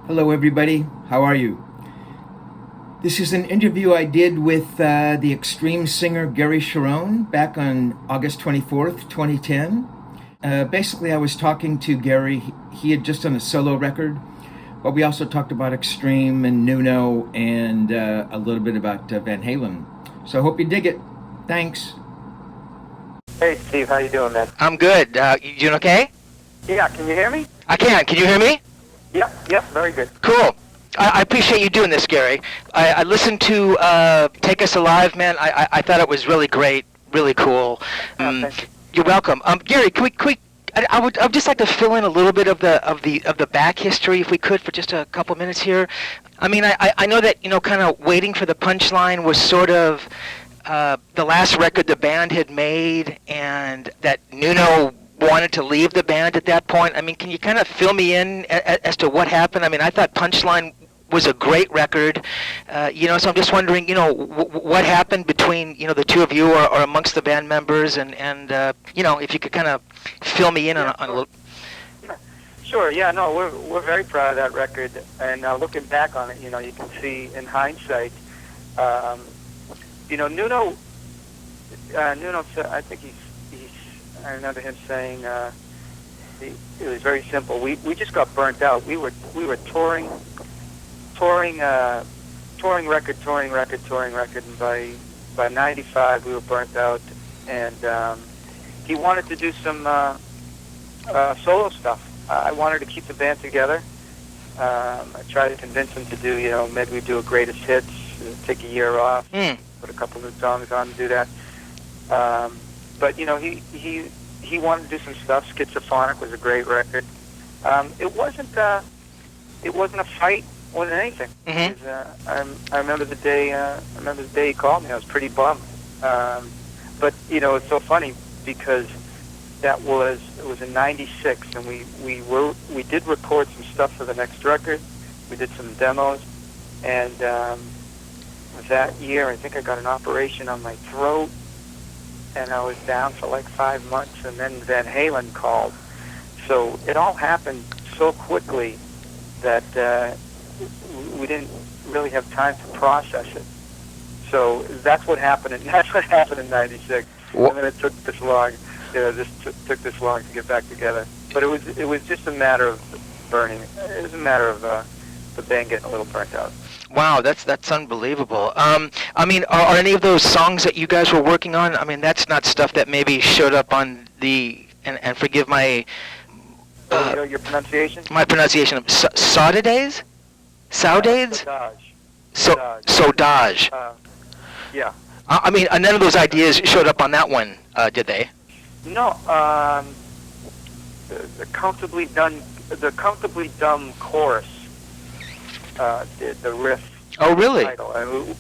Hello, everybody. How are you? This is an interview I did with the extreme singer Gary Cherone back on August 24th, 2010. Basically, I was talking to Gary. He had just done a solo record, but we also talked about extreme and Nuno and a little bit about Van Halen. So I hope you dig it. Thanks. Hey, Steve. How you doing, man? I'm good. You doing okay? Yeah, can you hear me? I can. Can you hear me? Yep, very good. Cool. I appreciate you doing this, Gary. I listened to Take Us Alive, man. I thought it was really great, really cool. Thank you. You're welcome. Gary, can we I would just like to fill in a little bit of the back history, if we could, for just a couple minutes here. I mean, I know that, kind of Waiting for the Punchline was sort of the last record the band had made, and that Nuno wanted to leave the band at that point. I mean, can you kind of fill me in as to what happened? I mean, I thought Punchline was a great record, so I'm just wondering, what happened between, the two of you or amongst the band members, and if you could kind of fill me in on a little. Sure. Yeah. No, we're very proud of that record, and looking back on it, you can see in hindsight, Nuno. Nuno said, I think I remember him saying it was very simple. We just got burnt out. We were touring record, and by '95 we were burnt out, and he wanted to do some solo stuff. I wanted to keep the band together. I tried to convince him to do, maybe we do a greatest hits, take a year off, put a couple new songs on and do that. But he wanted to do some stuff. Schizophrenic was a great record. It wasn't a fight more than anything. I remember the day. He called me. I was pretty bummed. But it's so funny because it was in '96, and we did record some stuff for the next record. We did some demos, and that year I think I got an operation on my throat, and I was down for like 5 months, and then Van Halen called. So it all happened so quickly that we didn't really have time to process it. So that's what happened. That's what happened in '96. And then it took this long. Took this long to get back together. But it was just a matter of burning. It was a matter of the band getting a little burnt out. Wow, that's unbelievable. I mean, are any of those songs that you guys were working on? I mean, that's not stuff that maybe showed up on the and forgive my your pronunciation. My pronunciation of Saudades, Saudades. Saudades. Yeah. I mean, none of those ideas showed up on that one, did they? No. The comfortably dumb chorus. The riff. Oh, really? Title. And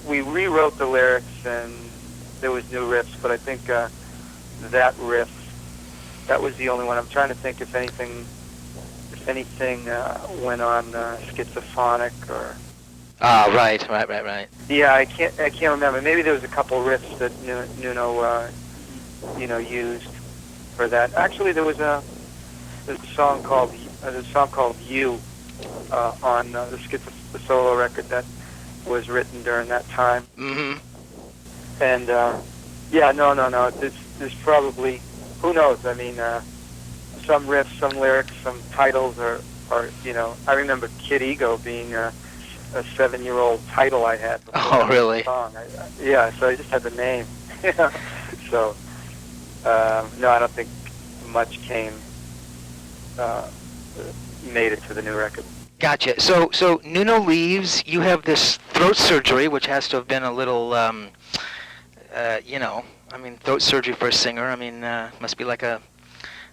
we rewrote the lyrics, and there was new riffs, but I think that riff, that was the only one. I'm trying to think if anything went on Schizophrenic or. Ah, right. Yeah, I can't remember. Maybe there was a couple riffs that Nuno used for that. Actually, there's a song called You. On the solo record that was written during that time. Mm-hmm. And no. There's probably, who knows? I mean, some riffs, some lyrics, some titles are I remember Kid Ego being a 7-year-old title I had. Oh, really? Song. So I just had the name. So no, I don't think much made it to the new record. Gotcha. So Nuno leaves. You have this throat surgery, which has to have been a little, throat surgery for a singer. I mean, must be like an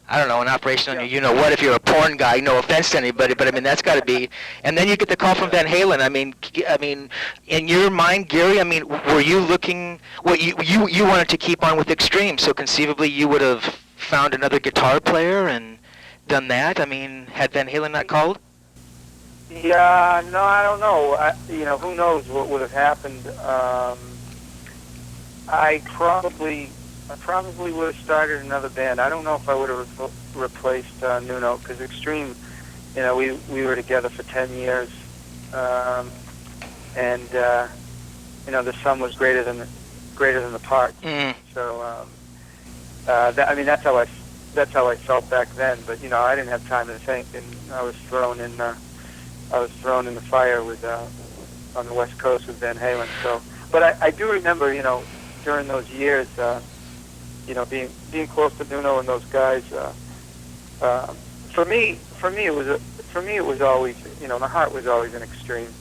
operation on your, what, if you're a porn guy. No offense to anybody, but I mean, that's got to be. And then you get the call from Van Halen. I mean, in your mind, Gary, I mean, were you looking? Well, you wanted to keep on with Extreme, so conceivably you would have found another guitar player and done that. I mean, had Van Halen not called? Yeah, no, I don't know. Who knows what would have happened. I probably would have started another band. I don't know if I would have replaced Nuno, because Extreme You know, we were together for 10 years, and you know, the sum was greater than the part. So I mean, that's how I felt back then. But you know, I didn't have time to think, and I was thrown in the fire with on the West Coast with Van Halen. So, but I do remember, you know, during those years, you know, being close to Nuno and those guys. For me it was always, you know, my heart was always an Extreme,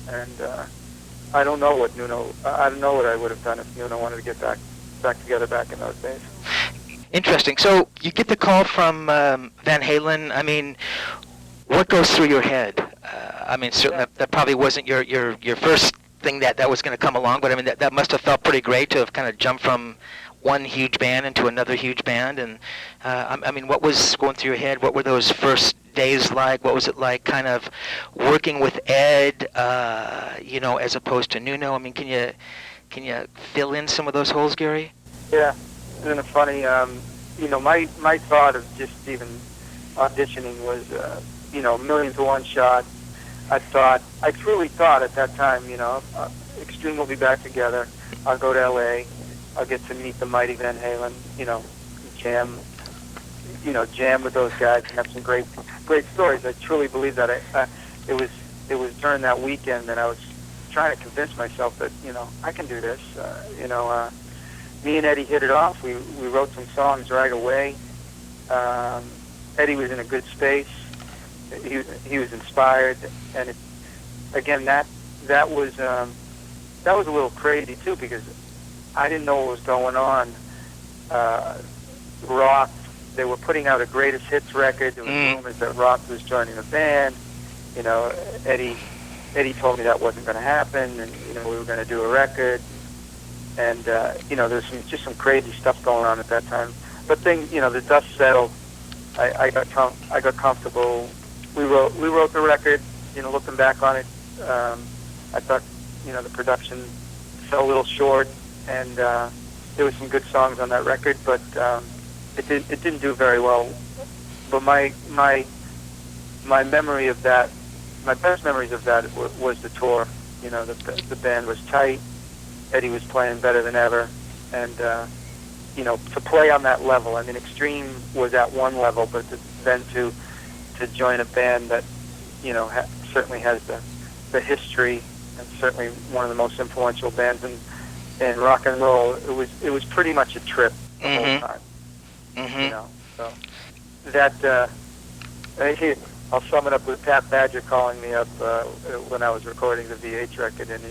and I don't know what I would have done if Nuno wanted to get back together back in those days. Interesting. So you get the call from Van Halen. I mean, what goes through your head? I mean, certainly that probably wasn't your first thing that was going to come along, but I mean, that must have felt pretty great to have kind of jumped from one huge band into another huge band. And I mean, what was going through your head? What were those first days like? What was it like kind of working with Ed, you know, as opposed to Nuno? I mean, can you fill in some of those holes, Gary? Yeah, isn't it funny? You know, my thought of just even auditioning was, you know, 1,000,000 to 1 shot. I truly thought at that time, you know, Extreme will be back together. I'll go to L.A. I'll get to meet the mighty Van Halen, you know, jam with those guys and have some great stories. I truly believe that. It was during that weekend that I was trying to convince myself that, you know, I can do this. You know, me and Eddie hit it off. We wrote some songs right away. Eddie was in a good space. He was inspired, and that was a little crazy too, because I didn't know what was going on. Roth, they were putting out a greatest hits record. There was rumors that Roth was joining the band. You know, Eddie told me that wasn't going to happen, and you know, we were going to do a record. And you know, there's just some crazy stuff going on at that time. But things, you know, the dust settled. I got comfortable. We wrote the record. You know, looking back on it, I thought, you know, the production fell a little short, and there were some good songs on that record, but it didn't do very well. But my memory of that, my best memories of that was the tour. You know, the band was tight. Eddie was playing better than ever, and you know, to play on that level. I mean, Extreme was at one level, but then to join a band that, you know, certainly has the history, and certainly one of the most influential bands in rock and roll, it was pretty much a trip the whole time. You know, so that I'll sum it up with Pat Badger calling me up when I was recording the VH record, and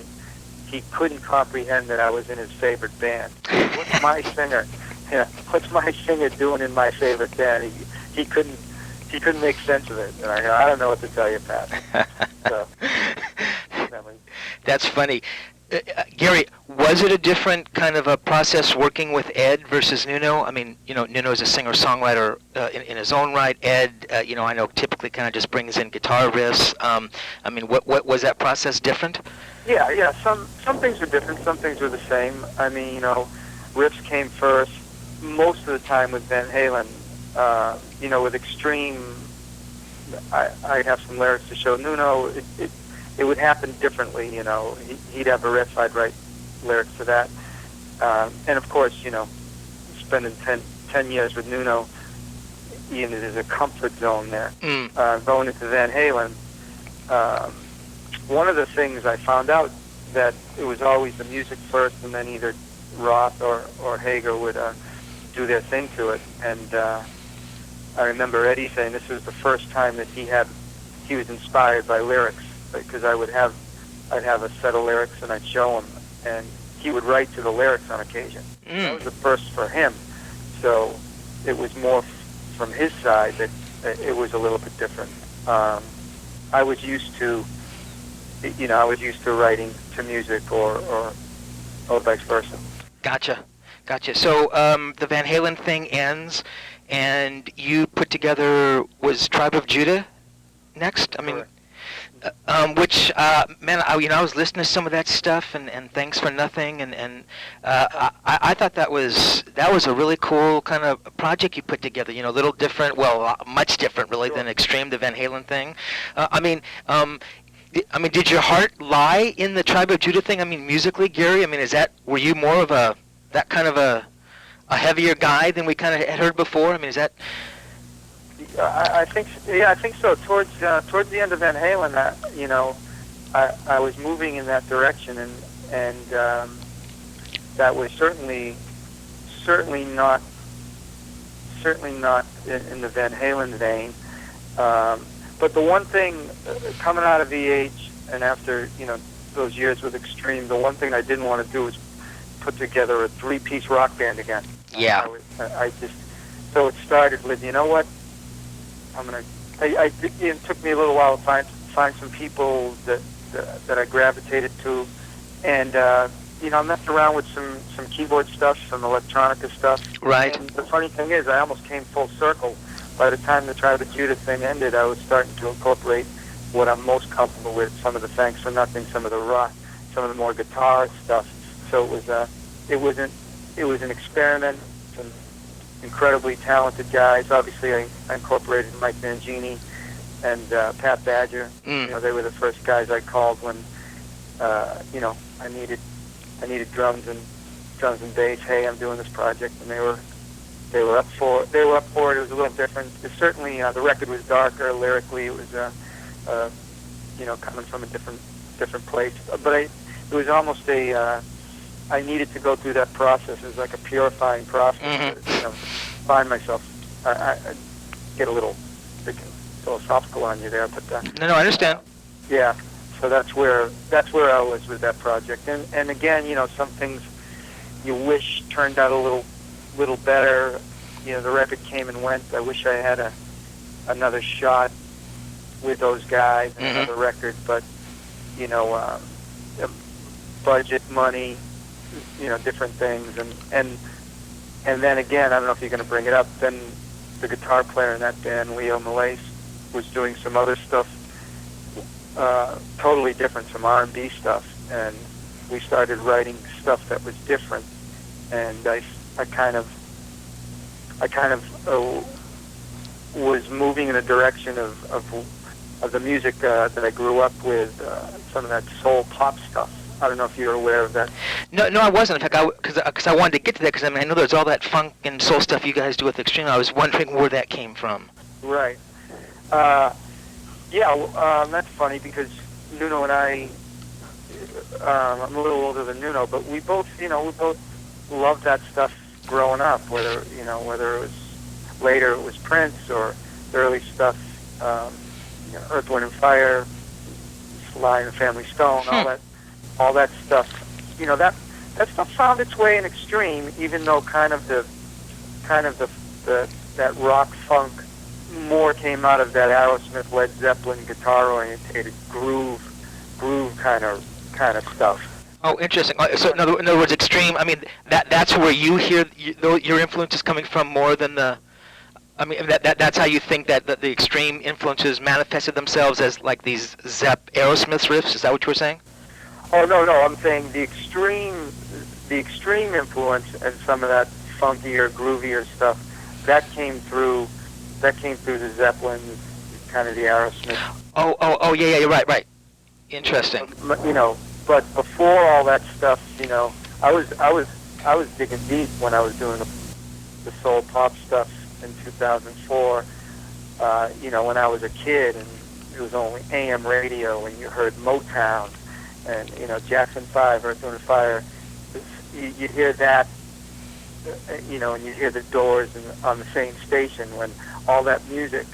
he couldn't comprehend that I was in his favorite band. What's my singer? Yeah, what's my singer doing in my favorite band? He couldn't make sense of it. And I don't know what to tell you, Pat. So, that's funny. Gary, was it a different kind of a process working with Ed versus Nuno? I mean, you know, Nuno is a singer-songwriter in his own right. Ed, you know, I know typically kind of just brings in guitar riffs. I mean, what was that process different? Yeah. Some things were different. Some things were the same. I mean, you know, riffs came first. Most of the time with Van Halen, you know, with Extreme, I have some lyrics to show Nuno. It would happen differently, you know. He'd have a riff, I'd write lyrics to that. And of course, you know, spending 10 years with Nuno, you know, there's a comfort zone there. Going into Van Halen, one of the things I found out that it was always the music first, and then either Roth or Hager would do their thing to it. And I remember Eddie saying this was the first time that he was inspired by lyrics, because I'd have a set of lyrics and I'd show him, and he would write to the lyrics on occasion. That was the first for him. So it was more from his side that it was a little bit different. I was used to writing to music or vice versa. Gotcha. So the Van Halen thing ends, and you put together, was Tribe of Judah next? I mean, which man, I was listening to some of that stuff, and Thanks for Nothing, and I thought that was a really cool kind of project you put together. A little different, well, much different really than Extreme, the Van Halen thing. Did your heart lie in the Tribe of Judah thing? Musically, Gary. Were you more of that kind of a heavier guy than we kind of had heard before? Is that? I think so. Towards the end of Van Halen, I was moving in that direction, and that was certainly not in the Van Halen vein. But the one thing coming out of VH and after those years with Extreme, the one thing I didn't want to do was put together a 3-piece rock band again. Yeah. So it started with, what? It took me a little while to find some people that I gravitated to, and I messed around with some keyboard stuff, some electronica stuff. Right. And the funny thing is, I almost came full circle. By the time the Tribe of Judah thing ended, I was starting to incorporate what I'm most comfortable with, some of the Thanks for Nothing, some of the rock, some of the more guitar stuff. So it was an experiment. Some incredibly talented guys. Obviously, I incorporated Mike Mangini and Pat Badger. They were the first guys I called when I needed drums and bass. Hey, I'm doing this project, and they were up for it. It was a little different. It certainly the record was darker lyrically. It was coming from a different place. But it was almost I needed to go through that process. It was like a purifying process. To find myself. I get a little philosophical on you there, but no, I understand. Yeah. So that's where I was with that project. And again, some things you wish turned out a little better. The record came and went. I wish I had another shot with those guys and another record, but budget, money, different things, and then again, I don't know if you're going to bring it up. Then the guitar player in that band, Leo Malaise, was doing some other stuff, totally different, some R&B stuff, and we started writing stuff that was different, and I kind of was moving in a direction of the music that I grew up with, some of that soul pop stuff. I don't know if you're aware of that. No, I wasn't. In fact, because I wanted to get to that, because I know there's all that funk and soul stuff you guys do with Extreme. I was wondering where that came from. Right. That's funny because Nuno and I, I'm a little older than Nuno, but we both loved that stuff growing up. Whether it was later it was Prince or the early stuff, Earth, Wind and Fire, Sly and the Family Stone, all that stuff. That stuff found its way in Extreme, even though kind of that rock funk more came out of that Aerosmith, Led Zeppelin, guitar-oriented groove kind of stuff. Oh, interesting. So in other words, Extreme. That's where you hear your influence is coming from more than the. That's how you think that the Extreme influences manifested themselves as like these Aerosmith riffs. Is that what you were saying? Oh no, I'm saying the extreme influence and some of that funkier, groovier stuff that came through the Zeppelins, kind of the Aerosmith. Oh, yeah, you're right. Interesting. But before all that stuff, I was digging deep when I was doing the soul pop stuff in 2004. When I was a kid and it was only AM radio and you heard Motown. And Jackson 5, Earth, Wind and Fire, you'd hear that, and you'd hear the Doors on the same station when all that music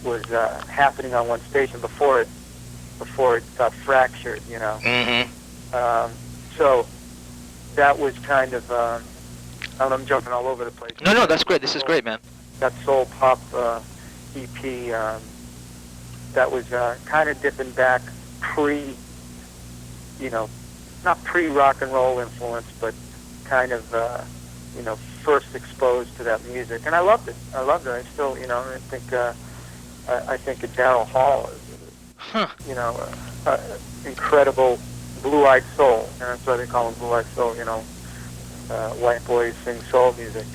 was happening on one station before it got fractured. So that was kind of I'm jumping all over the place. No, that's great. This is great, man. That soul pop EP that was kind of dipping back not pre-rock and roll influence, but kind of, first exposed to that music, and I loved it. I still, I think Daryl Hall is, incredible blue-eyed soul, and that's why they call him blue-eyed soul. White boys sing soul music.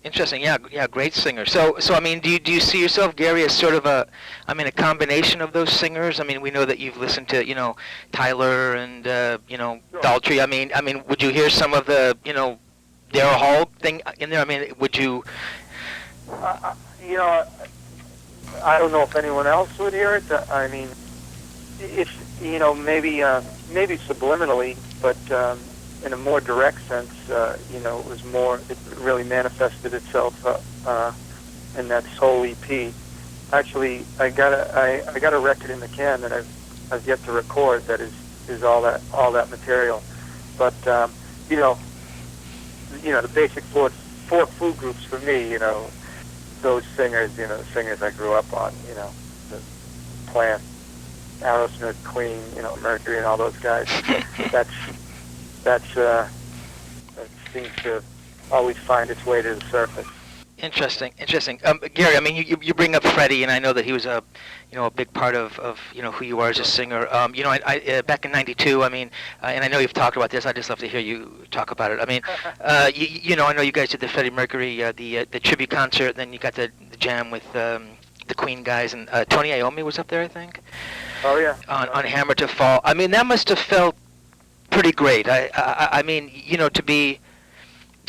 Interesting. Yeah, great singer. So I mean, do you see yourself, Gary, as sort of a combination of those singers? I mean, we know that you've listened to, Tyler and Sure. Daltrey. I mean, would you hear some of the, Daryl Hall thing in there? I mean, would you? I don't know if anyone else would hear it. I mean, if maybe subliminally, but in a more direct sense, it was more. It really manifested itself in that soul EP. Actually, I got a record in the can that I've yet to record. That is all that material. But the basic four food groups for me, those singers, the singers I grew up on, the Plant, Aerosmith, Queen, Mercury, and all those guys. that seems to always find its way to the surface. Interesting. Gary, I mean, you bring up Freddie, and I know that he was a big part of who you are as a singer. I back in '92, I mean, and I know you've talked about this. I'd just love to hear you talk about it. I mean, I know you guys did the Freddie Mercury, the tribute concert. Then you got the jam with the Queen guys, and Tony Iommi was up there, I think. Oh yeah. On Hammer to Fall. I mean, that must have felt pretty great. I mean, to be.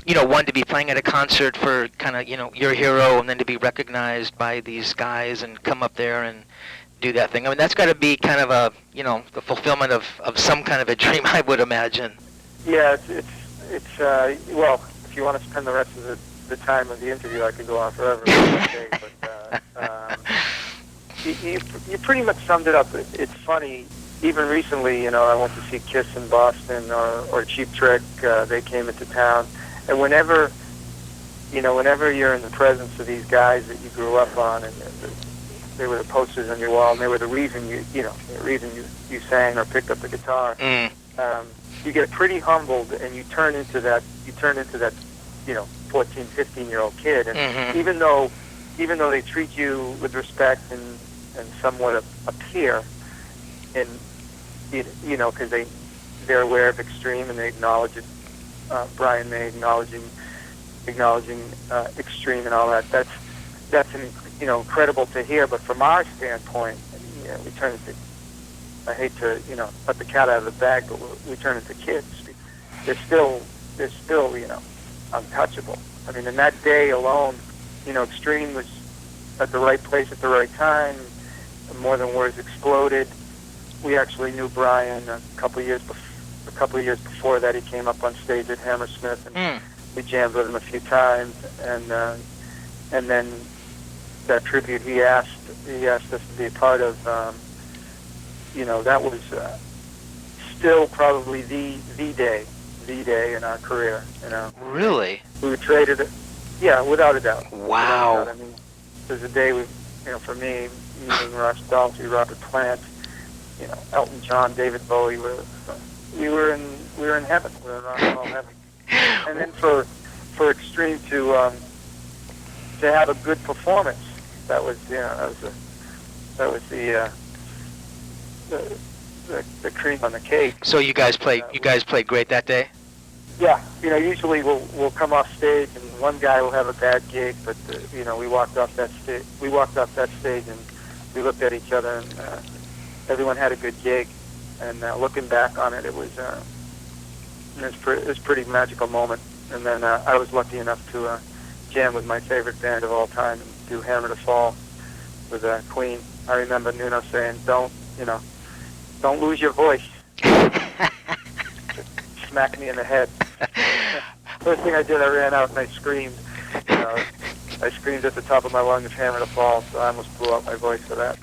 One, to be playing at a concert for kind of, your hero, and then to be recognized by these guys and come up there and do that thing. I mean, that's got to be kind of a, the fulfillment of some kind of a dream, I would imagine. Yeah, it's well, if you want to spend the rest of the time of the interview, I could go on forever. But you pretty much summed it up. It's funny. Even recently, I went to see Kiss in Boston or Cheap Trick. They came into town. And whenever you're in the presence of these guys that you grew up on, and they were the posters on your wall, and they were the reason you sang or picked up the guitar, you get pretty humbled, and you turn into that 14, 15-year-old kid. And even though they treat you with respect and somewhat a peer, and because they're aware of Extreme and they acknowledge it. Brian May acknowledging Extreme and all that. That's incredible to hear. But from our standpoint, we turn into. I hate to let the cat out of the bag, but we turn into kids. They're still untouchable. I mean, in that day alone, Extreme was at the right place at the right time. More Than Words exploded. We actually knew Brian a couple of years before that. He came up on stage at Hammersmith, and we jammed with him a few times. And then that tribute he asked us to be a part of. That was still probably the day in our career. Really? We were traded. Yeah, without a doubt. Wow. Without a doubt. I mean, there's a day for me, meeting Rush Daltrey, Robert Plant, Elton John, David Bowie. We were in heaven. We were in rock and roll heaven. And then for Extreme to have a good performance, that was the cream on the cake. So you guys played great that day? Yeah, usually we'll come off stage and one guy will have a bad gig, but we walked off that stage and we looked at each other and everyone had a good gig. And looking back on it, it was a pretty magical moment. And then I was lucky enough to jam with my favorite band of all time and do Hammer to Fall with Queen. I remember Nuno saying, "Don't lose your voice." Smacked me in the head. First thing I did, I ran out and I screamed. I screamed at the top of my lungs, "Hammer to Fall!" So I almost blew out my voice for that.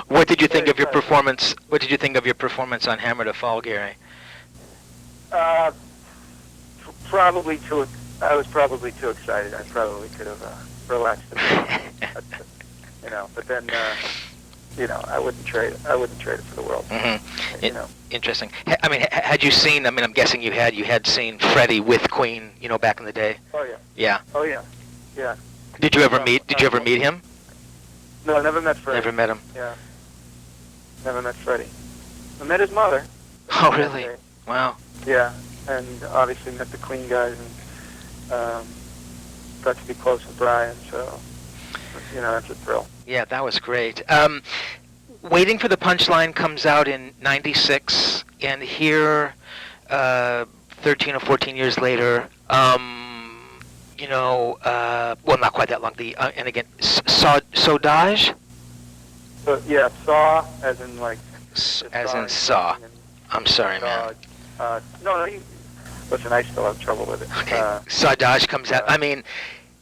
What did you think of your performance? What did you think of your performance on Hammer to Fall, Gary? I was probably too excited. I probably could have relaxed a bit. But then, I wouldn't trade it for the world. Mm-hmm. Interesting. I mean, had you seen? I mean, I'm guessing you had seen Freddie with Queen, back in the day. Oh yeah. Yeah. Oh yeah. Yeah. Did you ever meet him? No, I never met Freddie. Never met him. Yeah. Never met Freddie. I met his mother. Oh, really? Wow. Yeah, and obviously met the Queen guys and got to be close with Brian, so, that's a thrill. Yeah, that was great. Waiting for the Punchline comes out in '96, and here, 13 or 14 years later, well, not quite that long. And again, Saudades? So, yeah, Saw, as in like... As in Saw. I'm sorry, man. No, listen, I still have trouble with it. Okay. Saudades comes out. I mean,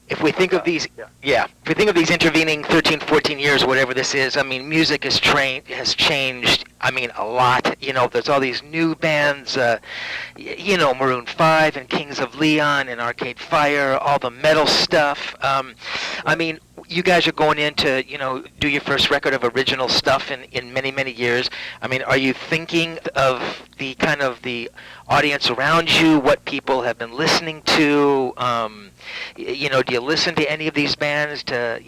if we think of these, if we think of these intervening 13, 14 years, whatever this is, I mean, music has changed. I mean, a lot. There's all these new bands, Maroon 5 and Kings of Leon and Arcade Fire, all the metal stuff. I mean, you guys are going in to, do your first record of original stuff in many, many years. I mean, are you thinking of the kind of the audience around you, what people have been listening to? Do you listen to any of these bands to,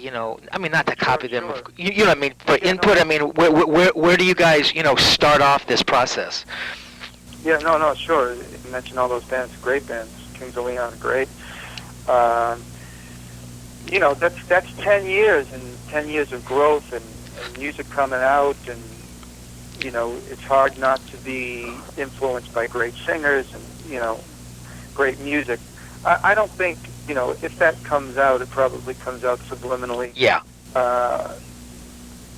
I mean, not to copy them, Sure. you know what I mean, for input? I mean, where do you guys, start off this process? Yeah, no, sure. You mentioned all those bands, great bands. Kings of Leon, great. That's 10 years and 10 years of growth and music coming out, and it's hard not to be influenced by great singers and great music. I don't think if that comes out, it probably comes out subliminally. Yeah.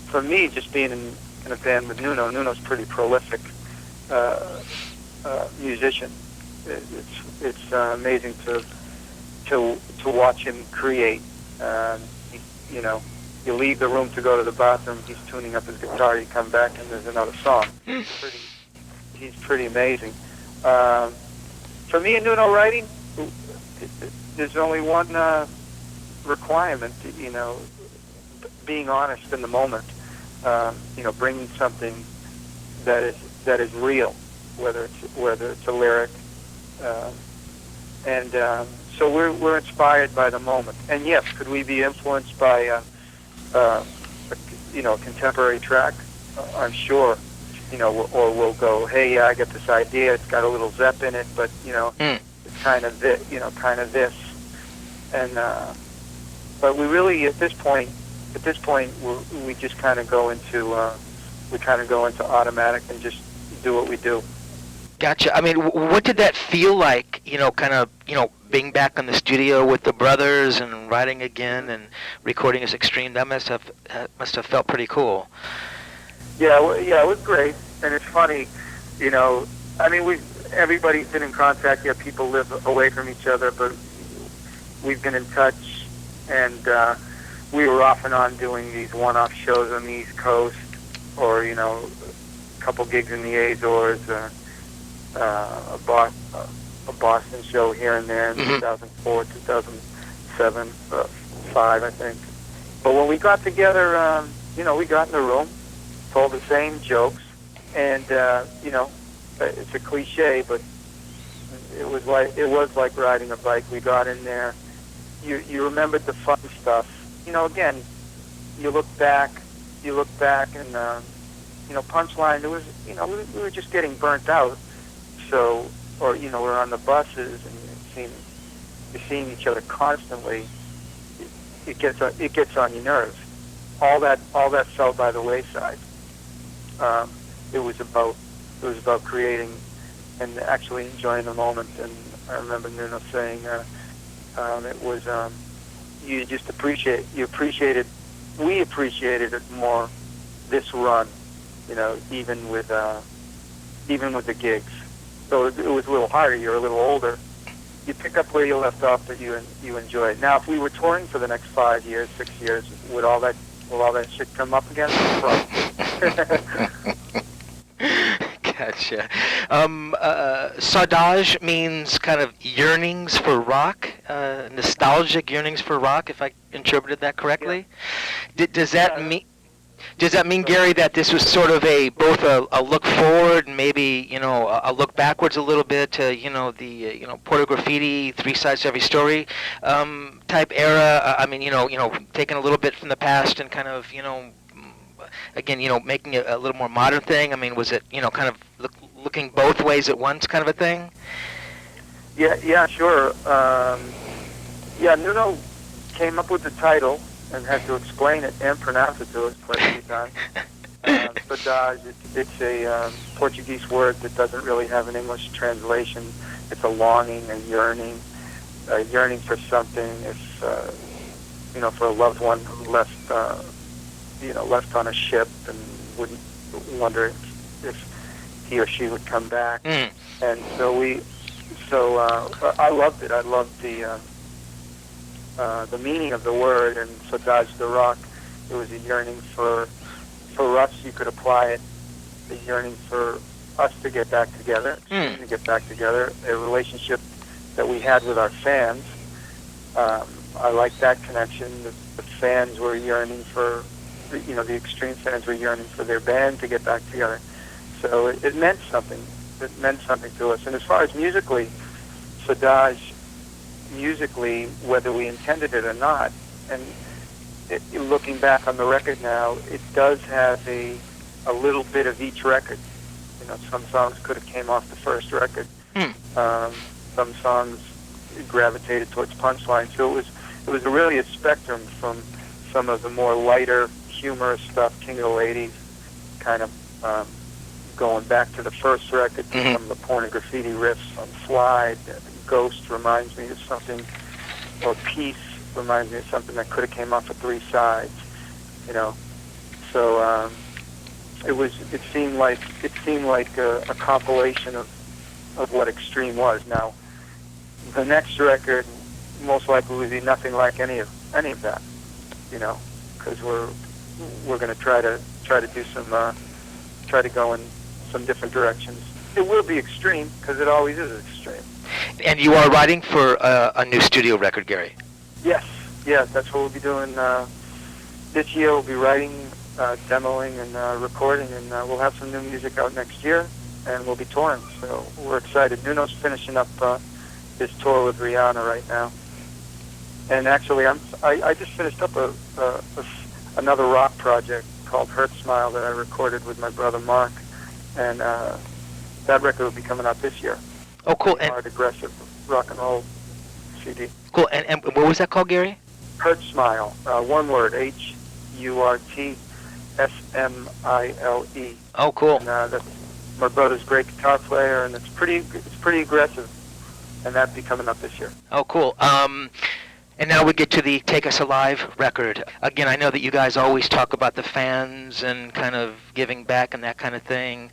For me, just being in a band with Nuno's pretty prolific musician. It's amazing to watch him create. You leave the room to go to the bathroom, he's tuning up his guitar, you come back and there's another song. He's pretty amazing. For me in Nuno writing, there's only one requirement, being honest in the moment, bringing something that is real, whether it's a lyric, so we're inspired by the moment. And yes, could we be influenced by a contemporary track? I'm sure, or we'll go, hey, I got this idea. It's got a little Zepp in it, but it's kind of this, and but we really at this point we just kind of go into automatic and just do what we do. Gotcha. I mean, what did that feel like? Being back in the studio with the brothers and writing again and recording as Extreme. That must have felt pretty cool. Yeah, it was great, and it's funny. I mean, everybody's been in contact. Yeah, people live away from each other, but we've been in touch, and we were off and on doing these one-off shows on the East Coast, or a couple gigs in the Azores, a Boston show here and there in 2004, 2007, 5, I think. But when we got together, we got in the room, told the same jokes, and it's a cliche, but it was like riding a bike. We got in there. You remembered the fun stuff. Again, you look back, and Punchline. There was, we were just getting burnt out. So, or we're on the buses and you're seeing each other constantly. It gets on your nerves. All that fell by the wayside. It was about creating and actually enjoying the moment. And I remember Nuno saying it was we appreciated it more this run, even with the gigs. So it was a little harder. You're a little older. You pick up where you left off, but you enjoy it. Now, if we were touring for the next 5 years, 6 years, will all that shit come up again? Gotcha. Saudades means kind of yearnings for rock, nostalgic yearnings for rock, if I interpreted that correctly. Yeah. Does that mean, Gary, that this was sort of both a look forward and maybe, a look backwards a little bit to, the, Porto Graffiti, Three Sides to Every Story type era? I mean, taking a little bit from the past and kind of, again, making it a little more modern thing? I mean, was it, kind of looking both ways at once kind of a thing? Yeah, sure. Nuno came up with the title and had to explain it and pronounce it to us quite a few times. Saudades, it's a Portuguese word that doesn't really have an English translation. It's a longing, a yearning for something. It's for a loved one who left on a ship and wouldn't wonder if he or she would come back. And so I loved it. I loved the meaning of the word, and Saudades the Rock. It was a yearning for us. You could apply it, a yearning for us to get back together, a relationship that we had with our fans. I like that connection. The fans were yearning for, the extreme fans were yearning for their band to get back together. So it meant something. It meant something to us. And as far as musically, Saudades, musically, whether we intended it or not, and looking back on the record now, it does have a little bit of each record. Some songs could have came off the first record. Some songs gravitated towards punchline. So it was really a spectrum from some of the more lighter, humorous stuff, King of the Ladies, kind of going back to the first record, to some of the porn and graffiti riffs on Slide. Ghost reminds me of something, or Peace reminds me of something that could have came off of Three Sides, So it seemed like a compilation of what Extreme was. Now, the next record most likely would be nothing like any of that, because we're going to try to do try to go in some different directions. It will be extreme because it always is extreme. And you are writing for a new studio record, Gary? Yes, that's what we'll be doing this year. We'll be writing, demoing, and recording, and we'll have some new music out next year, and we'll be touring. So we're excited. Nuno's finishing up his tour with Rihanna right now, and actually, I just finished up another rock project called Hurt Smile that I recorded with my brother Mark, and that record will be coming out this year. Oh, cool. Hard, aggressive rock and roll CD. Cool. And what was that called, Gary? Hurt Smile. One word, HURTSMILE. Oh, cool. And that's my brother's great guitar player, and it's pretty aggressive, and that'll be coming up this year. Oh, cool. And now we get to the Take Us Alive record. Again, I know that you guys always talk about the fans and kind of giving back and that kind of thing.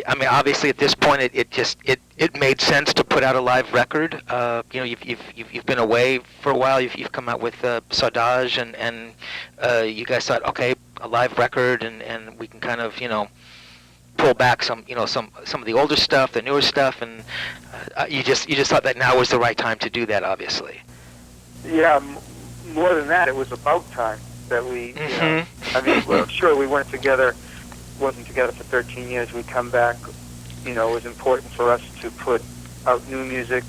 Obviously at this point, it made sense to put out a live record. You've been away for a while. You've come out with Saudades, and you guys thought, okay, a live record, and we can kind of pull back some of the older stuff, the newer stuff, and you just thought that now was the right time to do that, obviously. Yeah, more than that, it was about time that we, well, sure, we wasn't together for 13 years. We come back, it was important for us to put out new music.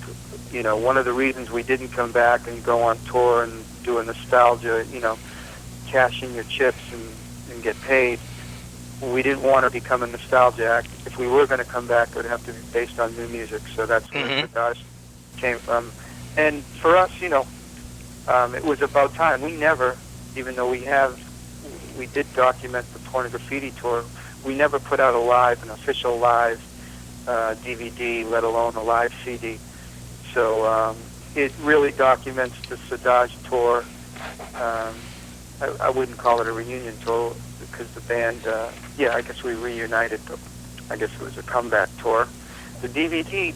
One of the reasons we didn't come back and go on tour and do a nostalgia, cash in your chips and get paid, we didn't want to become a nostalgia act. If we were going to come back, it would have to be based on new music. So that's where Saudades came from. And for us, it was about time. We never, even though we did document the porn and graffiti tour, we never put out an official live DVD, let alone a live CD. So it really documents the Saudades tour. I wouldn't call it a reunion tour because the band, I guess we reunited, but I guess it was a comeback tour. The DVD,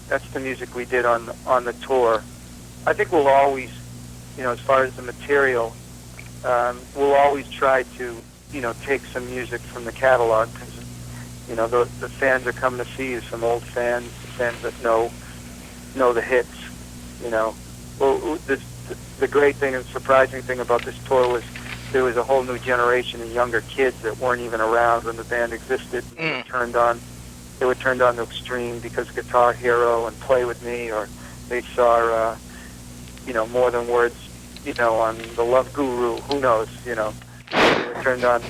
that's the music we did on the tour. I think we'll always, as far as the material, we'll always try to, take some music from the catalog because, the fans are coming to see you, some old fans, fans that know the hits, Well, the great thing and surprising thing about this tour was there was a whole new generation of younger kids that weren't even around when the band existed. They were turned on to Extreme because Guitar Hero and Play With Me, or they saw, More Than Words, on The Love Guru. Who knows, They were turned on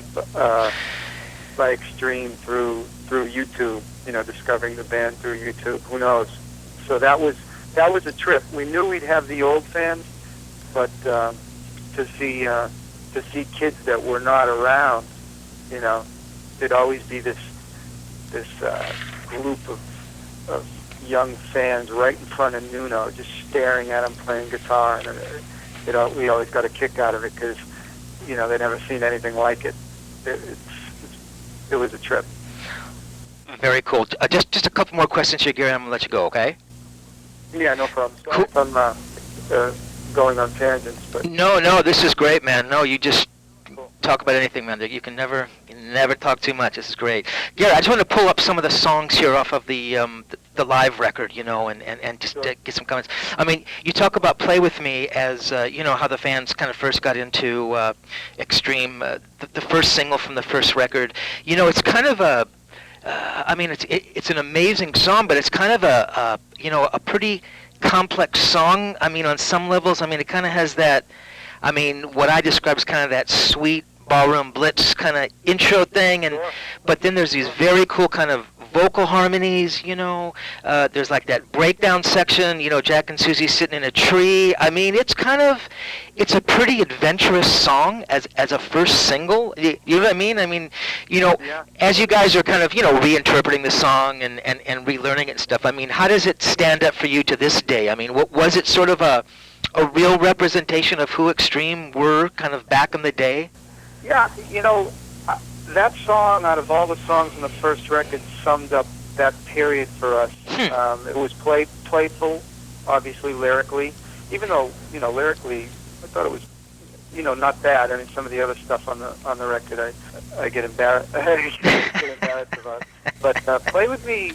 by Extreme through YouTube. Discovering the band through YouTube. Who knows? So that was a trip. We knew we'd have the old fans, but to see kids that were not around, there'd always be this group of young fans right in front of Nuno, just staring at him playing guitar, and we always got a kick out of it because they'd never seen anything like it. It was a trip. Very cool. Just a couple more questions here, Gary, and I'm gonna let you go. Okay? Yeah, no problem. Sorry if I'm going on tangents, but no, this is great, man. No, you just talk about anything, man. You can never talk too much. This is great. Gary, I just want to pull up some of the songs here off of the live record, and just Sure. Get some comments. I mean, you talk about "Play with Me" as how the fans kind of first got into Extreme, the first single from the first record. It's kind of a it's an amazing song, but it's kind of a pretty complex song. I mean, on some levels, it kind of has that. What I describe as kind of that sweet ballroom blitz kind of intro thing, but then there's these very cool kind of vocal harmonies. There's like that breakdown section. Jack and Susie sitting in a tree. It's a pretty adventurous song as a first single. You know what I mean? Yeah. As you guys are kind of reinterpreting the song and relearning it and stuff. How does it stand up for you to this day? What was it sort of a real representation of who Extreme were kind of back in the day? Yeah, that song, out of all the songs in the first record, summed up that period for us. It was playful, obviously lyrically, even though lyrically I thought it was not bad. Some of the other stuff on the record I get embarrassed about. But Play with Me,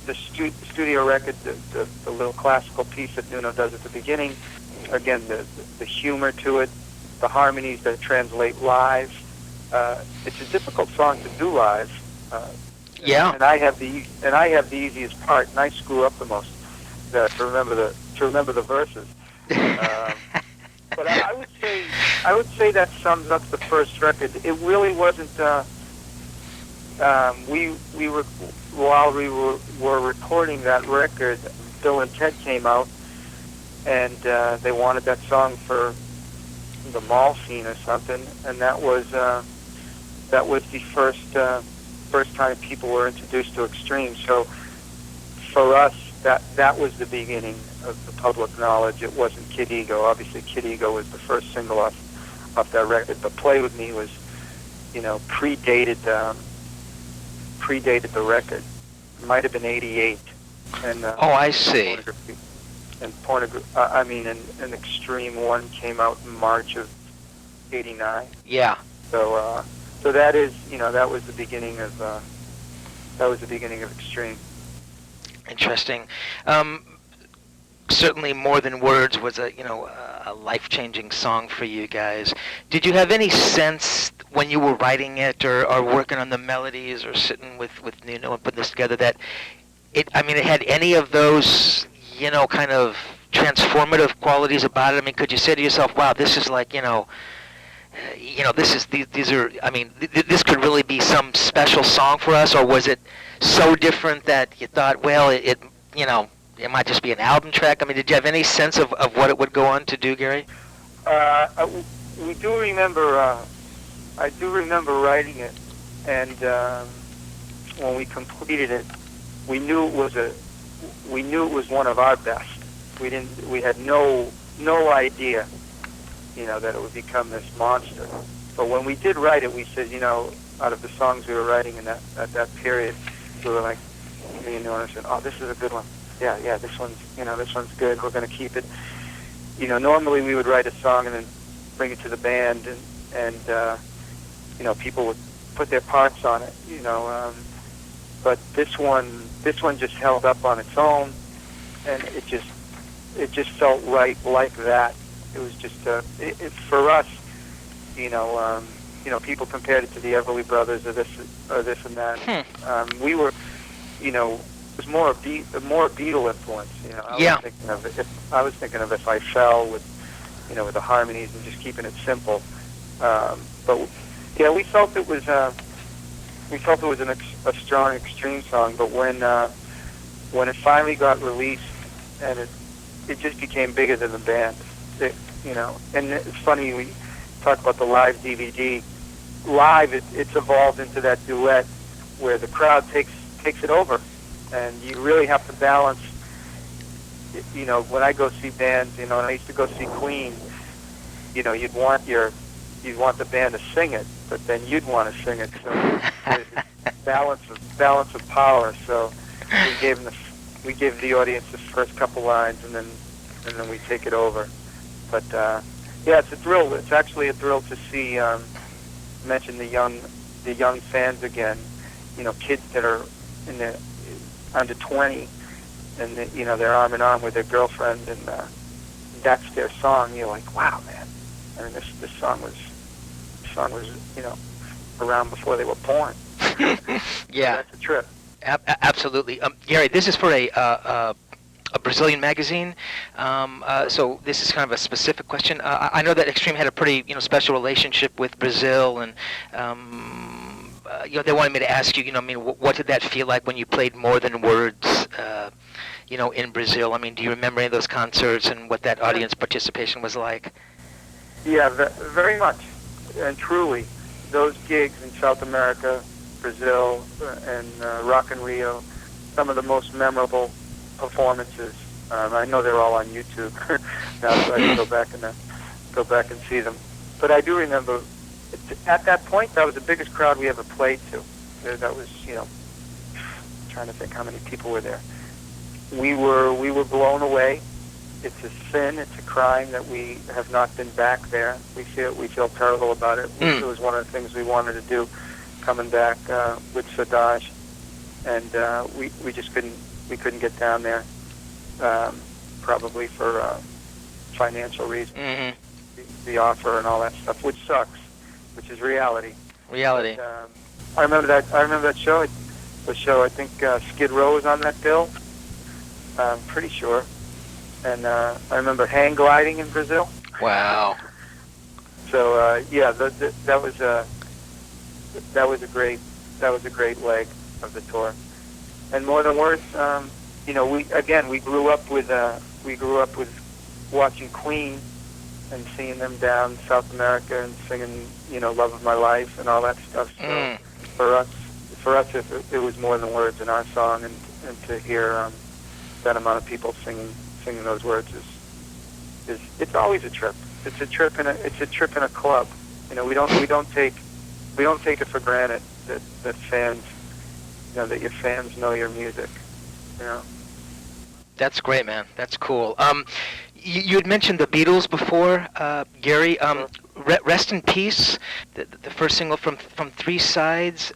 the studio record, the little classical piece that Nuno does at the beginning. Again, the humor to it, the harmonies that translate live. It's a difficult song to do live. Yeah. And I have the easiest part, and I screw up the most to remember the verses. But I would say that sums up the first record. It really wasn't. While we were recording that record, Bill and Ted came out, and they wanted that song for the mall scene or something, and that was the first time people were introduced to Extreme. So for us, that was the beginning of the public knowledge. It wasn't Kid Ego. Obviously, Kid Ego was the first single off that record, but Play with Me was, predated the record. It might have been '88. And I see. And and Extreme 1 came out in March of '89. Yeah. So that is, that was the beginning of Extreme. Interesting. Certainly, More Than Words was a life-changing song for you guys. Did you have any sense when you were writing it or working on the melodies or sitting with Nuno and putting this together that it had any of those kind of transformative qualities about it? Could you say to yourself, wow, this is like, this could really be some special song for us? Or was it so different that you thought, well, it might just be an album track? Did you have any sense of what it would go on to do, Gary? We do remember, I do remember writing it, and when we completed it, we knew it was one of our best. We had no idea, that it would become this monster. But when we did write it, we said, out of the songs we were writing at that period, we were like, me and Nuno said, oh, this is a good one. Yeah, this one's good. We're going to keep it. Normally we would write a song and then bring it to the band, and people would put their parts on it, but this one just held up on its own, and it just felt right like that. It was just for us, people compared it to the Everly Brothers or this and that. We were, it was more a Beatle influence. I was thinking of If I Fell with with the harmonies and just keeping it simple. But yeah, we felt it was a strong Extreme song. But when it finally got released, and it just became bigger than the band. And it's funny, we talk about the live DVD. Live, it's evolved into that duet where the crowd takes it over, and you really have to balance. When I go see bands, and I used to go see Queen, you'd want the band to sing it, but then you'd want to sing it. So there's this balance of power. So we gave the audience the first couple lines, and then we take it over. But yeah, it's a thrill. It's actually a thrill to see. Mention the young fans again. Kids that are in the under 20, and they're arm in arm with their girlfriend, and that's their song. You're like, wow, man. I mean, this song was around before they were born. Yeah, so that's a trip. Absolutely. Gary, this is for a Brazilian magazine, so this is kind of a specific question. I know that Extreme had a pretty special relationship with Brazil, and they wanted me to ask you, what did that feel like when you played More Than Words, in Brazil? I mean, do you remember any of those concerts and what that audience participation was like? Yeah, very much, and truly, those gigs in South America, Brazil, and Rock in Rio, some of the most memorable performances. I know they're all on YouTube now, so I can go back and see them. But I do remember at that point that was the biggest crowd we ever played to. That was trying to think how many people were there. We were blown away. It's a sin. It's a crime that we have not been back there. We feel terrible about it. It was one of the things we wanted to do, coming back with Saudades, and we just couldn't get down there, probably for financial reasons. Mm-hmm. The offer and all that stuff, which sucks, which is reality. But, I remember that show. The show, I think Skid Row was on that bill. I'm pretty sure. And I remember hang gliding in Brazil. Wow. So yeah, that was a great leg of the tour. And More Than Words, we grew up with watching Queen and seeing them down South America and singing, Love of My Life and all that stuff. So for us, it was More Than Words in our song, and to hear that amount of people singing those words is it's always a trip. It's a trip in a club. We don't take it for granted that fans, that your fans know your music. That's great, man. That's cool. You had mentioned the Beatles before, Gary. Rest in Peace, the first single from Three Sides.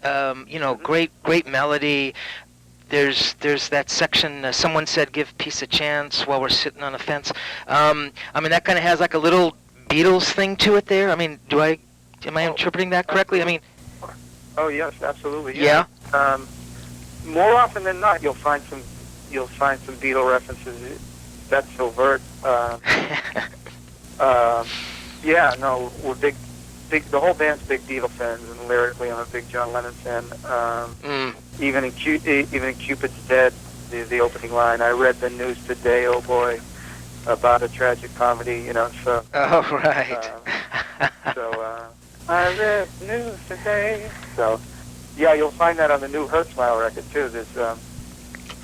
Great melody. There's that section, someone said give peace a chance while we're sitting on a fence. That kind of has like a little Beatles thing to it there. Am I interpreting that correctly? Oh yes, absolutely. Yeah. More often than not, you'll find some Beatle references. That's overt. Yeah, no, we're big. The whole band's big Beatle fans, and lyrically, I'm a big John Lennon fan. Even in Cupid's Dead, the opening line, I read the news today, oh boy, about a tragic comedy, so... Oh, right. I read the news today. So, yeah, you'll find that on the new Hurt Smile record, too. There's,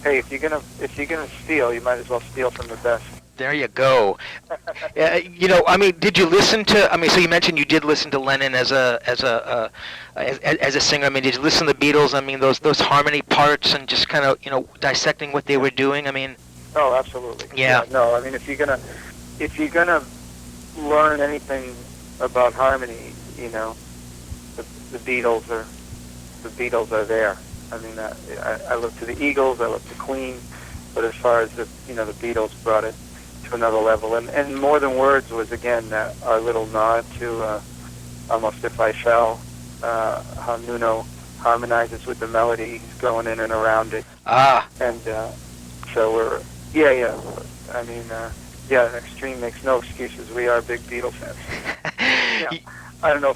hey, if you're gonna steal, you might as well steal from the best. There you go. Did you listen to? So you mentioned you did listen to Lennon as a singer. Did you listen to the Beatles? Those harmony parts and just kind of dissecting what they were doing. Oh, absolutely. Yeah. No, if you're gonna learn anything about harmony, the Beatles are there. I look to the Eagles, I look to Queen, but as far as the Beatles brought it to another level, and More Than Words was again our little nod to Almost If I Fell, how Nuno harmonizes with the melody, he's going in and around it. And so we're yeah, Extreme makes no excuses. We are big Beatles fans. Yeah. I don't know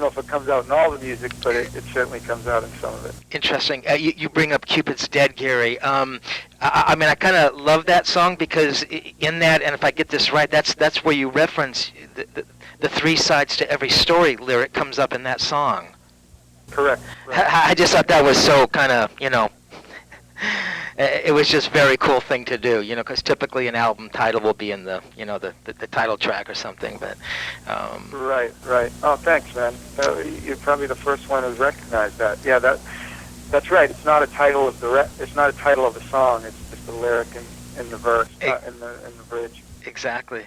if it comes out in all the music, but it certainly comes out in some of it. Interesting. You bring up Cupid's Dead, Gary. I mean, I kind of love that song because in that, and if I get this right, that's where you reference the three sides to every story lyric comes up in that song. Correct. Right. I just thought that was so kind of, it was just a very cool thing to do, because typically an album title will be in the, the title track or something, but... Right. Oh, thanks, man. You're probably the first one who's recognized that. Yeah, that's right. It's not a title of it's not a title of the song. It's just a lyric in the verse, in the bridge. Exactly.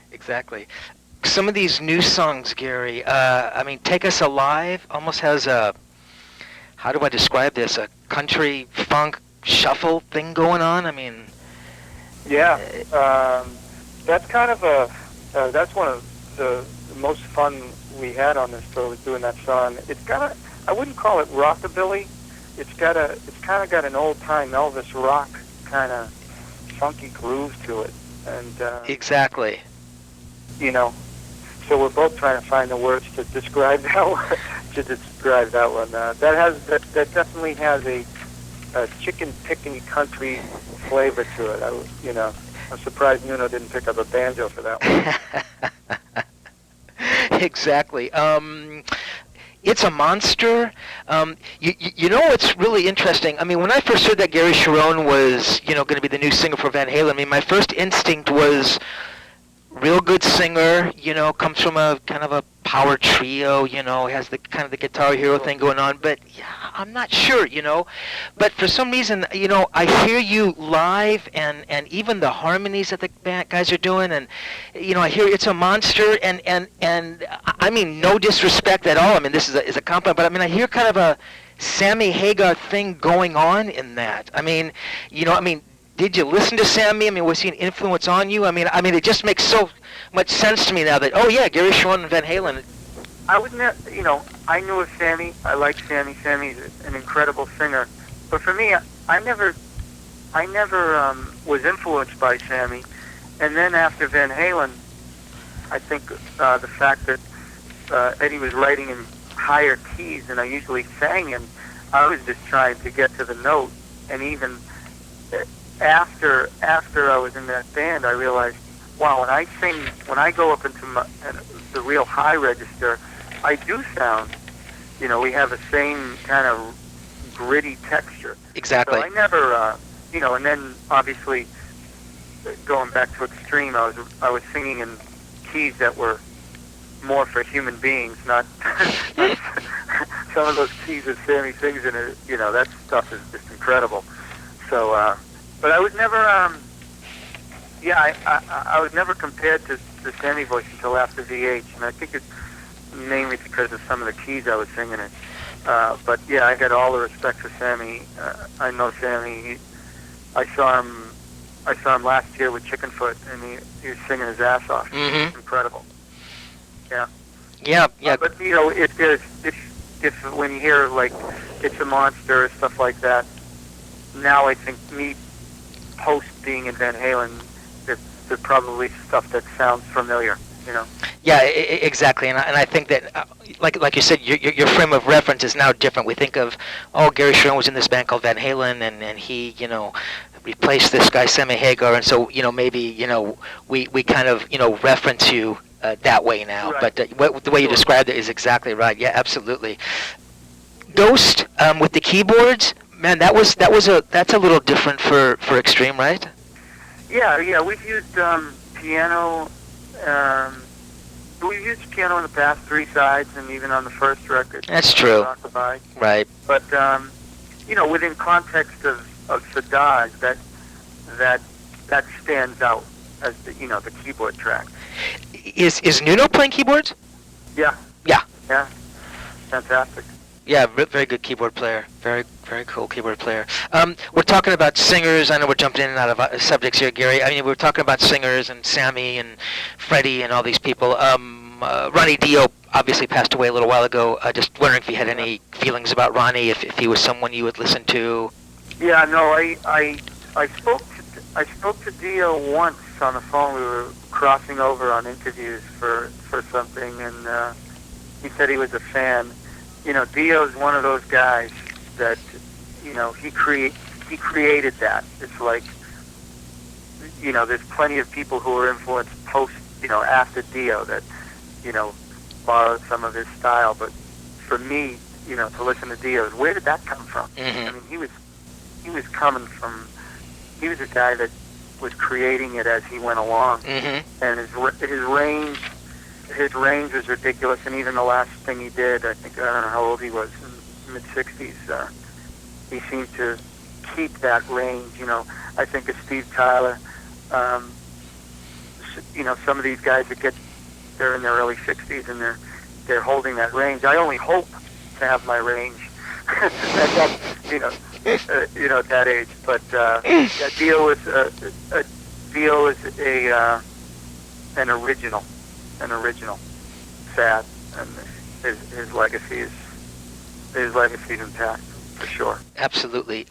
Some of these new songs, Gary, I mean, Take Us Alive almost has a, how do I describe this, a country funk shuffle thing going on. I mean, yeah, that's kind of that's one of the most fun we had on this tour, was doing that song. It's got I wouldn't call it rockabilly. It's kind of got an old time Elvis rock kind of funky groove to it, and exactly. So we're both trying to find the words to describe that one. That definitely has a chicken picking country flavor to it. I'm surprised Nuno didn't pick up a banjo for that one. Exactly. It's a monster. You know what's really interesting? I mean, when I first heard that Gary Cherone was, going to be the new singer for Van Halen, I mean, my first instinct was real good singer, comes from a kind of a power trio, has the kind of the Guitar Hero thing going on, but yeah, I'm not sure, but for some reason, I hear you live and even the harmonies that the guys are doing, and I hear it's a monster, and I mean, no disrespect at all. I mean, this is a compliment, but I mean, I hear kind of a Sammy Hagar thing going on in that. I mean, did you listen to Sammy? I mean, was he an influence on you? I mean, it just makes so much sense to me now that, oh yeah, Gary Cherone and Van Halen. I would I knew of Sammy. I like Sammy. Sammy's an incredible singer. But for me, I never was influenced by Sammy. And then after Van Halen, I think the fact that Eddie was writing in higher keys and I usually sang in, I was just trying to get to the note. And even after I was in that band, I realized, wow, when I go up into the real high register, I do sound, we have the same kind of gritty texture. Exactly. So I never, and then obviously going back to Extreme, I was singing in keys that were more for human beings, not some of those keys that Sammy sings in it. That stuff is just incredible. So, but I was never, I was never compared to the Sammy voice until after VH, and I think it's mainly because of some of the keys I was singing in. But yeah, I got all the respect for Sammy. I know Sammy. I saw him last year with Chickenfoot, and he was singing his ass off. Mm-hmm. Incredible. Yeah. Yeah. But if when you hear like It's a Monster or stuff like that, now I think me post being in Van Halen, there's probably stuff that sounds familiar. Yeah, exactly, and I think that, like you said, your frame of reference is now different. We think of, Gary Cherone was in this band called Van Halen, and he, replaced this guy Sammy Hagar, and so maybe we kind of reference you that way now. Right. But the way you described it is exactly right. Yeah, absolutely. Ghost with the keyboards, man, that's a little different for Extreme, right? Yeah, we've used piano. We've used piano in the past, 3 sides, and even on the first record. That's true. Rockabye. Right. But within context of Saudades, that stands out as the keyboard track. Is Nuno playing keyboards? Yeah. Yeah. Yeah. Fantastic. Yeah, very good keyboard player. Very, very cool keyboard player. We're talking about singers. I know we're jumping in and out of subjects here, Gary. I mean, we're talking about singers and Sammy and Freddie and all these people. Ronnie Dio obviously passed away a little while ago. Just wondering if you had any feelings about Ronnie, if he was someone you would listen to. Yeah, no, I spoke to Dio once once on the phone. We were crossing over on interviews for something, and he said he was a fan. You know, Dio's one of those guys that, you know, he created that. It's like, you know, there's plenty of people who were influenced after Dio that, you know, borrowed some of his style. But for me, you know, to listen to Dio, where did that come from? Mm-hmm. I mean, he was a guy that was creating it as he went along, Mm-hmm. and his range was ridiculous. And even the last thing he did, I don't know how old he was, in mid-60s, he seemed to keep that range. You know, I think of Steve Tyler. You know, some of these guys they're in their early 60s and they're holding that range. I only hope to have my range at that, at that age. But yeah, Dio was an original, sad, and his legacy is intact for sure. Absolutely.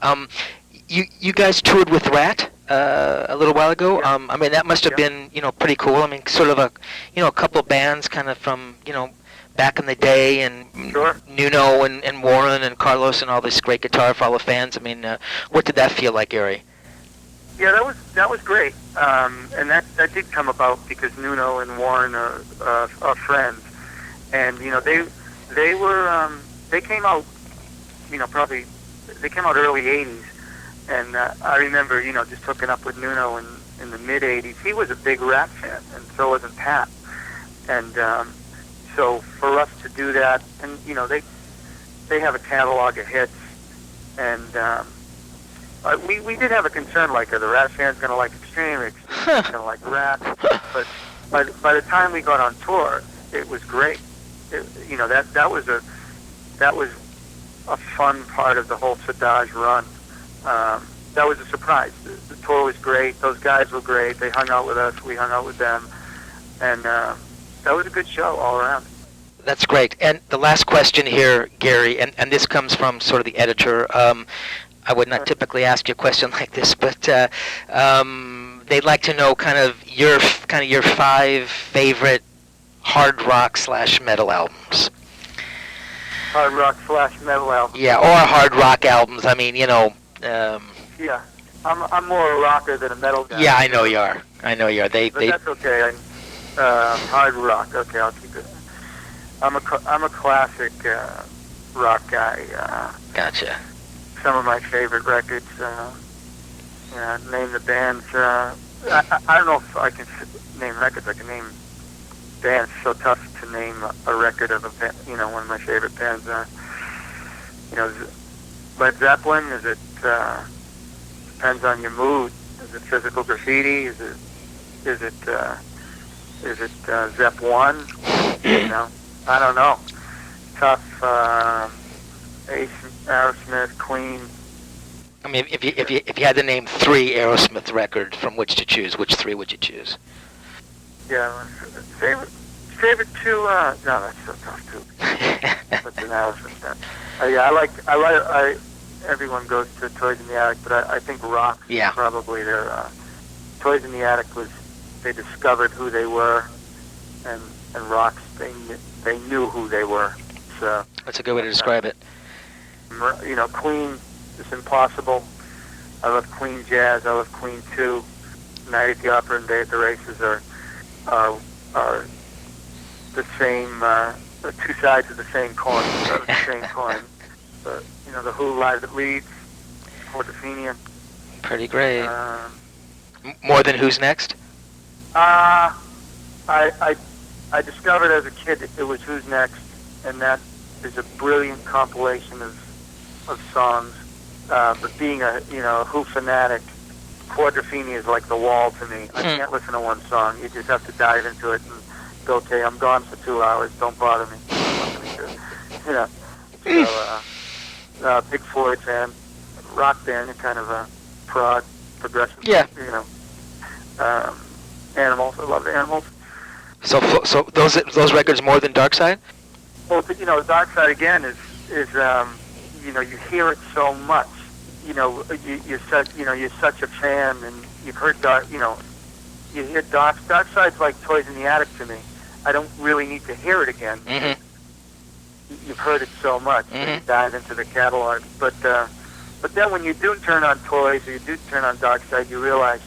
You guys toured with Rat a little while ago. Yeah. I mean, that must have been, you know, pretty cool. I mean, sort of a couple of bands kind of from, you know, back in the day, and Sure. Nuno and Warren and Carlos and all this great guitar for all the fans. I mean, what did that feel like, Gary? Yeah, that was great, and that did come about because Nuno and Warren are friends, and you know they came out, you know, they came out early '80s, and I remember, you know, just hooking up with Nuno in the mid '80s. He was a big Rat fan, and so wasn't Pat, and so for us to do that, and you know they have a catalog of hits, and we did have a concern, like, are the Rat fans going to like Extreme? Are going to like Rat? But by the time we got on tour, it was great. You know, that was a fun part of the whole Saudades run. That was a surprise. The tour was great. Those guys were great. They hung out with us. We hung out with them, and that was a good show all around. That's great. And the last question here, Gary, and this comes from sort of the editor. I would not typically ask you a question like this, but they'd like to know kind of your 5 favorite hard rock / metal albums. Hard rock / metal albums. Yeah, or hard rock albums. I mean, you know. Yeah, I'm more a rocker than a metal guy. Yeah, I know you are. But that's okay. Hard rock. Okay, I'll keep it. I'm a classic rock guy. Gotcha. Some of my favorite records. Name the bands. I don't know if I can name records. I can name bands. It's so tough to name a record of a band, you know, one of my favorite bands. You know, Led Zeppelin. Is it? Depends on your mood. Is it Physical Graffiti? Is it Zepp 1? You know, I don't know. Tough. Aerosmith, Queen. I mean, if you had to name 3 Aerosmith records from which to choose, which 3 would you choose? Yeah, favorite 2. No, that's so tough too. That's an Aerosmith band. I everyone goes to Toys in the Attic, but I think Rock. Yeah. Probably their Toys in the Attic was, they discovered who they were, and Rocks, they knew who they were. So that's a good way to describe it. You know, Queen is Impossible. I love Queen Jazz. I love Queen 2. Night at the Opera and Day at the Races are the same, the 2 sides of the same coin. The same coin. But, you know, the Who Live at Leeds, Portofino. Pretty great. More than Who's Next? I discovered as a kid it was Who's Next, and that is a brilliant compilation of songs. But being a Who fanatic, Quadrophenia is like the wall to me. I can't listen to one song. You just have to dive into it and go, okay, I'm gone for 2 hours. Don't bother me. You know. So, Big Floyd fan, rock band, kind of a prog, progressive. Yeah. You know. Animals. I love the Animals. So those records more than Dark Side? Well, you know, Dark Side again is you know, you hear it so much. You know, you're such a fan, and you've heard you hear Dark Side's like Toys in the Attic to me. I don't really need to hear it again. Mm-hmm. You've heard it so much, that you dive into the catalog. But then when you do turn on Toys, or you do turn on Dark Side, you realize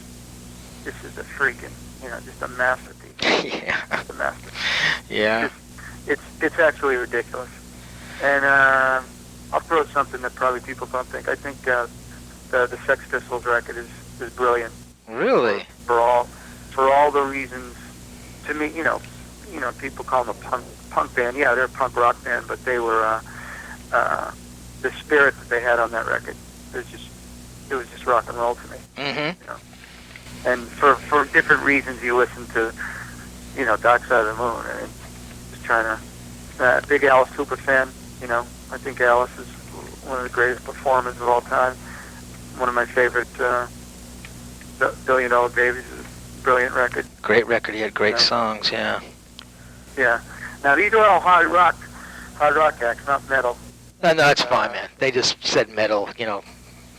this is a freaking, just a masterpiece. Yeah. It's a masterpiece. Yeah. It's actually ridiculous. And I'll throw something that probably people don't think. I think the Sex Pistols record is brilliant. Really? For all the reasons. To me, people call them a punk band. Yeah, they're a punk rock band, but they were the spirit that they had on that record. It was just rock and roll to me. Mm-hmm. And for different reasons, you listen to Dark Side of the Moon. And just trying to big Alice Cooper fan. I think Alice is one of the greatest performers of all time. One of my favorite Billion Dollar Babies is a brilliant record. Great record. He had great songs. Yeah. Yeah. Now these are all hard rock acts, not metal. No, it's fine, man. They just said metal,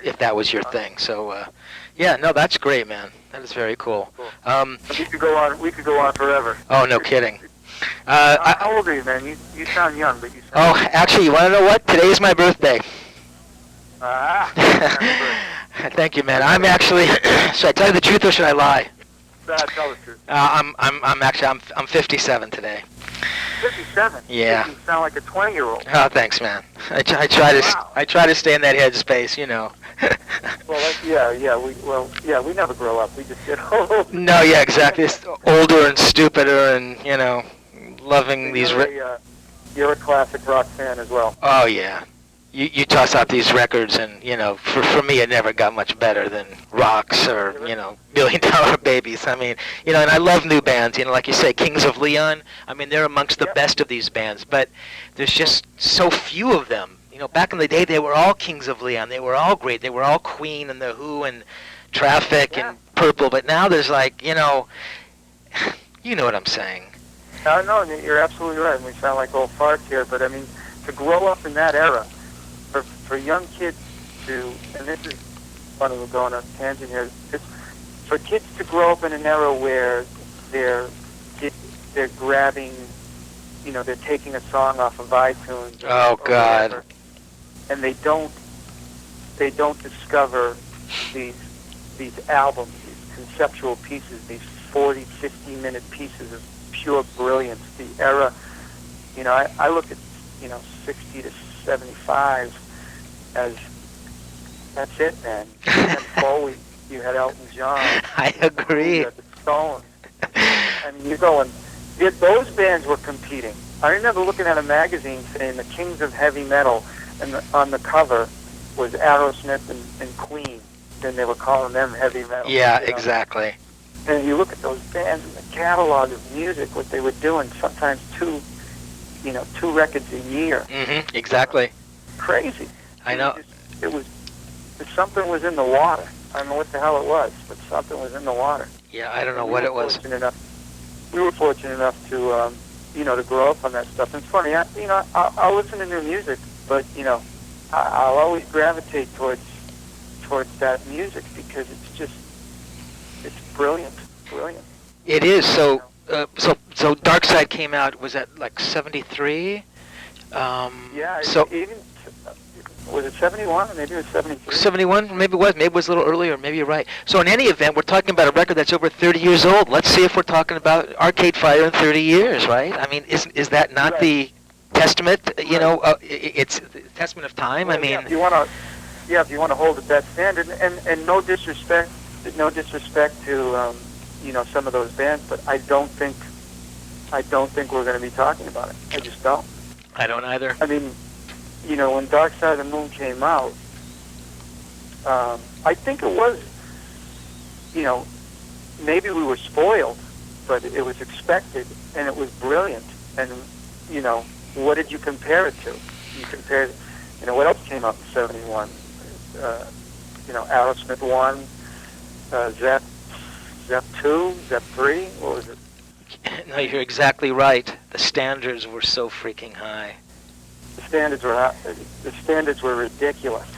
if that was your thing. So, yeah, no, that's great, man. That is very cool. We could go on forever. Oh, no kidding. How old are you, man? You sound young, but you sound... Oh, actually, you want to know what? Today is my birthday. Thank you, man. I'm actually... Should I tell you the truth or should I lie? Tell the truth. I'm 57 today. 57? Yeah. You sound like a 20-year-old. Oh, thanks, man. I try to stay in that headspace, Well, we never grow up. We just get old. No, yeah, exactly. It's older and stupider, and loving these. You're a classic rock fan as well. Oh yeah, you toss out these records, and for me, it never got much better than Rocks or Billion Dollar Babies. I mean, and I love new bands. Like you say, Kings of Leon. I mean, they're amongst the best of these bands, but there's just so few of them. Back in the day, they were all Kings of Leon. They were all great. They were all Queen and The Who and Traffic and Purple. But now there's you know what I'm saying. No, you're absolutely right. We sound like old farts here, but I mean, to grow up in that era, for young kids to, and this is funny, we're going on a tangent here. For kids to grow up in an era where they're grabbing, they're taking a song off of iTunes. Oh God. Whatever, and they don't discover these albums, these conceptual pieces, these 40, 50-minute pieces of pure brilliance. The era, I look at 60 to 75 as that's it, man. You had Bowie, you had Elton John. I agree. You had the Stones. I mean, you're going. Those bands were competing. I remember looking at a magazine saying the Kings of Heavy Metal, and on the cover was Aerosmith and Queen. Then they were calling them heavy metal. Yeah, exactly. And you look at those bands and the catalog of music, what they were doing, sometimes two records a year. Mm-hmm, exactly. Crazy. I know. Something was in the water. I don't know what the hell it was, but something was in the water. Yeah, I don't know what it was. We were fortunate enough to, to grow up on that stuff. And it's funny, I'll listen to new music, but, I'll always gravitate towards that music because it's brilliant. It is. So Dark Side came out, was that like 73? Yeah. So even was it 71 or maybe it was 73? 71, maybe it was a little earlier, maybe you're right. So in any event, we're talking about a record that's over 30 years old. Let's see if we're talking about Arcade Fire in 30 years, right? I mean, is that not the testament? It's the testament of time. Well, I mean, if you want to hold it that standard, and no disrespect to some of those bands, but I don't think we're going to be talking about it. I just don't. I don't either. I mean, when Dark Side of the Moon came out, I think it was, maybe we were spoiled, but it was expected, and it was brilliant. And, what did you compare it to? You compared, what else came out in 71? Aerosmith 1, Zep 2, Zep 3, what was it? No, you're exactly right. The standards were so freaking high. The standards were ridiculous.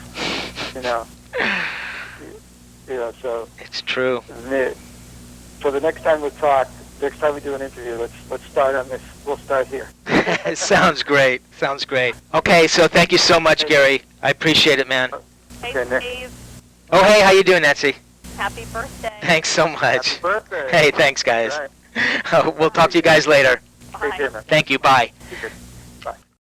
So it's true. for the next time we talk, next time we do an interview, let's start on this. We'll start here. Sounds great. Sounds great. Okay, so thank you so much, Gary. I appreciate it, man. Hey, Okay, Nick. Steve. Oh, hey, how you doing, Nancy? Happy birthday. Thanks so much. Happy birthday. Hey, thanks, guys. All right. We'll talk to you guys later. Take care, Bye. man. Thank you. Bye. Take care.